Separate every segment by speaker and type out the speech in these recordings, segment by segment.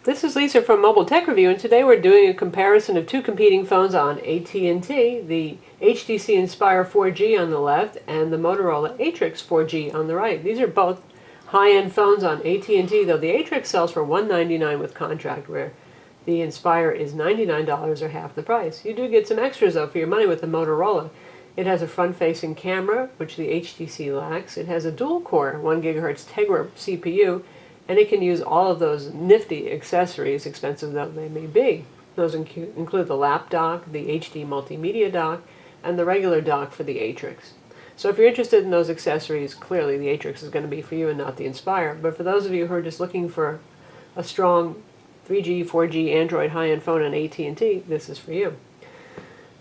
Speaker 1: This is Lisa from Mobile Tech Review, and today we're doing a comparison of two competing phones on AT&T, the HTC Inspire 4G on the left and the Motorola Atrix 4G on the right. These are both high-end phones on AT&T, though the Atrix sells for $199 with contract, where the Inspire is $99 or half the price. You do get some extras, though, for your money with the Motorola. It has a front-facing camera, which the HTC lacks. It has a dual-core 1 GHz Tegra CPU, and it can use all of those nifty accessories, expensive though they may be. Those include the lap dock, the HD multimedia dock, and the regular dock for the Atrix. So if you're interested in those accessories, clearly the Atrix is going to be for you and not the Inspire. But for those of you who are just looking for a strong 3G, 4G Android high-end phone on AT&T, this is for you.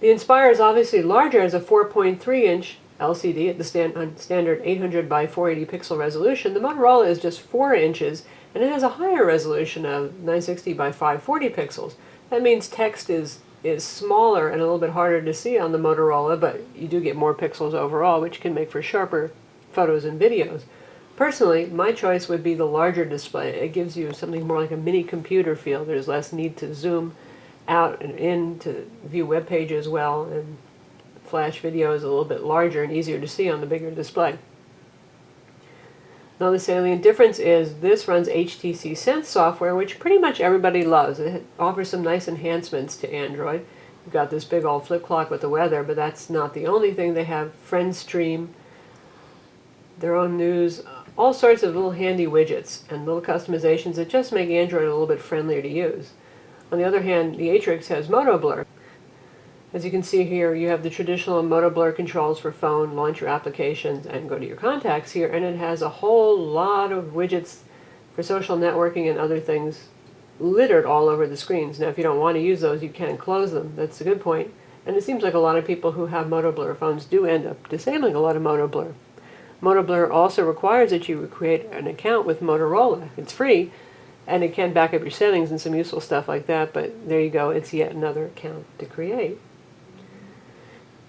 Speaker 1: The Inspire is obviously larger as a 4.3-inch LCD at the standard 800 by 480 pixel resolution. The Motorola is just 4 inches, and it has a higher resolution of 960 by 540 pixels. That means text is smaller and a little bit harder to see on the Motorola, but you do get more pixels overall, which can make for sharper photos and videos. Personally, my choice would be the larger display. It gives you something more like a mini computer feel. There's less need to zoom out and in to view web pages well, and flash video is a little bit larger and easier to see on the bigger display. Now the salient difference is this runs HTC Sense software, which pretty much everybody loves. It offers some nice enhancements to Android. You've got this big old flip clock with the weather, but that's not the only thing. They have FriendStream, their own news, all sorts of little handy widgets and little customizations that just make Android a little bit friendlier to use. On the other hand, the Atrix has Moto Blur. As you can see here, you have the traditional Moto Blur controls for phone, launch your applications, and go to your contacts here, and it has a whole lot of widgets for social networking and other things littered all over the screens. Now, if you don't want to use those, you can close them. That's a good point. And it seems like a lot of people who have Moto Blur phones do end up disabling a lot of Moto Blur. Moto Blur also requires that you create an account with Motorola. It's free, and it can back up your settings and some useful stuff like that, but there you go. It's yet another account to create.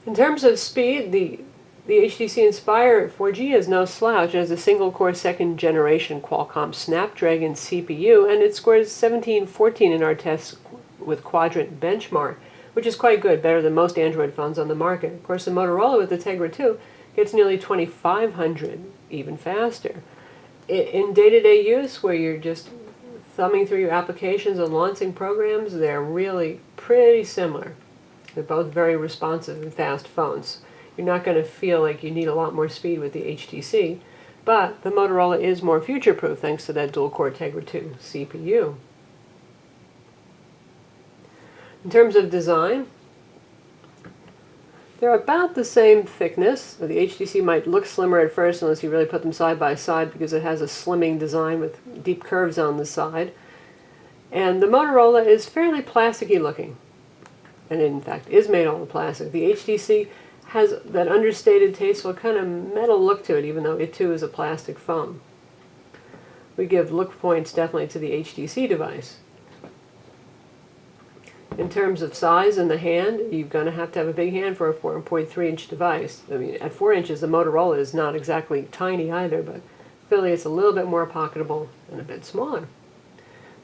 Speaker 1: In terms of speed, the HTC Inspire 4G is no slouch. It has a single-core 2nd generation Qualcomm Snapdragon CPU, and it scores 1714 in our tests with Quadrant Benchmark, which is quite good, better than most Android phones on the market. Of course, the Motorola with the Tegra 2 gets nearly 2500, even faster. In day-to-day use, where you're just thumbing through your applications and launching programs, they're really pretty similar. They're both very responsive and fast phones. You're not going to feel like you need a lot more speed with the HTC, but the Motorola is more future-proof thanks to that dual-core Tegra 2 CPU. In terms of design, they're about the same thickness. The HTC might look slimmer at first unless you really put them side by side, because it has a slimming design with deep curves on the side. And the Motorola is fairly plasticky looking, and in fact is made all of plastic. The HTC has that understated, tasteful kind of metal look to it, even though it too is a plastic phone. We give look points definitely to the HTC device. In terms of size in the hand, you're going to have a big hand for a 4.3-inch device. I mean, at 4 inches, the Motorola is not exactly tiny either, but clearly it's a little bit more pocketable and a bit smaller.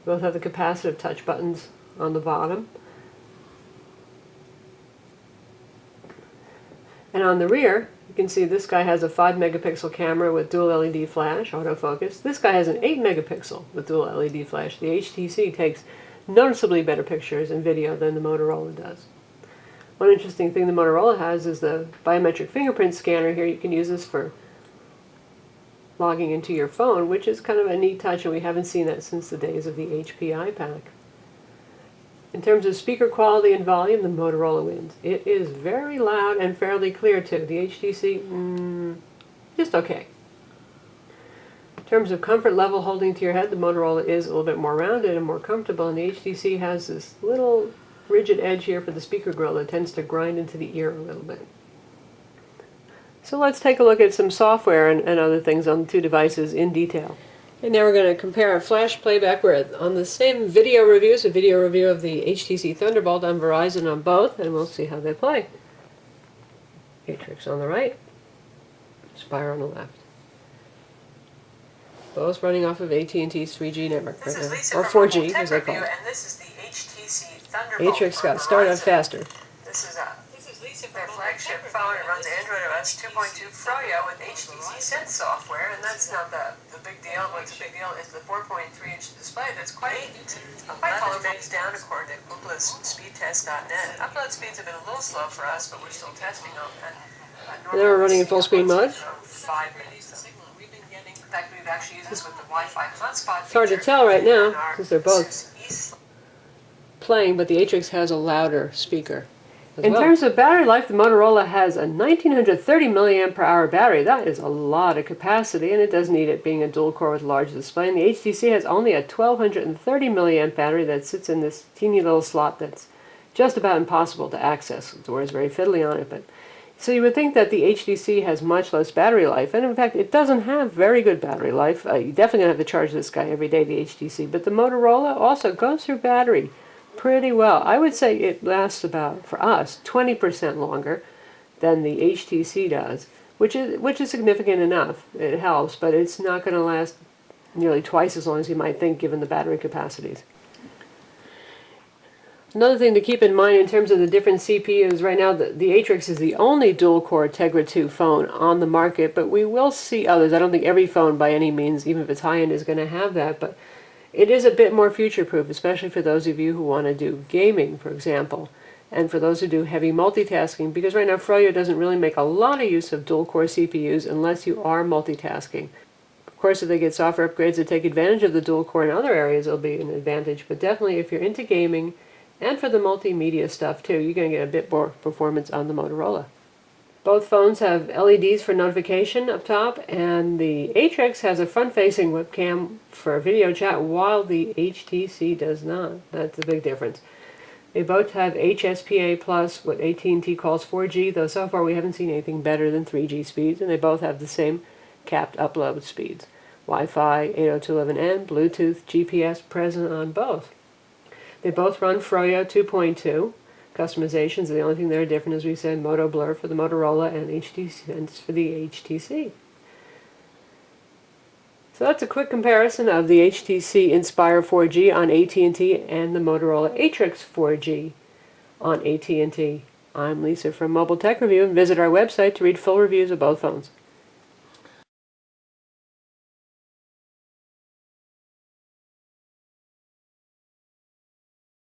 Speaker 1: Both have the capacitive touch buttons on the bottom. And on the rear, you can see this guy has a 5-megapixel camera with dual LED flash, autofocus. This guy has an 8-megapixel with dual LED flash. The HTC takes noticeably better pictures and video than the Motorola does. One interesting thing the Motorola has is the biometric fingerprint scanner here. You can use this for logging into your phone, which is kind of a neat touch, and we haven't seen that since the days of the HP iPac. In terms of speaker quality and volume, the Motorola wins. It is very loud and fairly clear too. The HTC, just okay. In terms of comfort level holding to your head, the Motorola is a little bit more rounded and more comfortable, and the HTC has this little rigid edge here for the speaker grill that tends to grind into the ear a little bit. So let's take a look at some software and other things on the two devices in detail. And now we're going to compare a flash playback. We're on the same video reviews, a video review of the HTC Thunderbolt on Verizon on both, and we'll see how they play. Atrix on the right, Inspire on the left. Both running off of AT&T's 3G network,
Speaker 2: This is Lisa
Speaker 1: or
Speaker 2: from
Speaker 1: 4G as they call it.
Speaker 2: and this is the HTC Thunderbolt.
Speaker 1: Atrix got started faster.
Speaker 2: This is their flagship phone. It runs Android OS 2.2 Froyo with HTC Sense software, and that's not the big deal. What's the big deal is the 4.3-inch display that's quite colorful. It's down according to Google's speedtest.net. Upload speeds have been a little slow for us, but we're still testing them.
Speaker 1: They were running in full screen mode.
Speaker 2: 5 minutes. In fact, we've actually used this with the Wi-Fi hotspot.
Speaker 1: It's hard to tell right now because they're both playing, but the Atrix has a louder speaker. In terms of battery life, the Motorola has a 1930 milliamp per hour battery. That is a lot of capacity, and it does need it being a dual core with a large display. And the HTC has only a 1230 milliamp battery that sits in this teeny little slot that's just about impossible to access. The word is very fiddly on it, but so you would think that the HTC has much less battery life, and in fact, it doesn't have very good battery life. You definitely don't have to charge this guy every day, the HTC, but the Motorola also goes through battery pretty well. I would say it lasts about, for us, 20% longer than the HTC does, which is significant enough. It helps, but it's not going to last nearly twice as long as you might think, given the battery capacities. Another thing to keep in mind in terms of the different CPUs, right now the Atrix is the only dual-core Tegra 2 phone on the market, but we will see others. I don't think every phone by any means, even if it's high-end, is going to have that, but it is a bit more future-proof, especially for those of you who want to do gaming, for example, and for those who do heavy multitasking, because right now Froyo doesn't really make a lot of use of dual-core CPUs unless you are multitasking. Of course, if they get software upgrades that take advantage of the dual-core in other areas, it'll be an advantage, but definitely if you're into gaming, and for the multimedia stuff too, you're going to get a bit more performance on the Motorola. Both phones have LEDs for notification up top, and the Atrix has a front-facing webcam for video chat, while the HTC does not. That's a big difference. They both have HSPA+, what AT&T calls 4G, though so far we haven't seen anything better than 3G speeds, and they both have the same capped upload speeds. Wi-Fi, 802.11n, Bluetooth, GPS present on both. They both run Froyo 2.2. Customizations are the only thing that are different, as we said, Moto Blur for the Motorola and HTC Sense for the HTC. So that's a quick comparison of the HTC Inspire 4G on AT&T and the Motorola Atrix 4G on AT&T. I'm Lisa from Mobile Tech Review, and visit our website to read full reviews of both phones.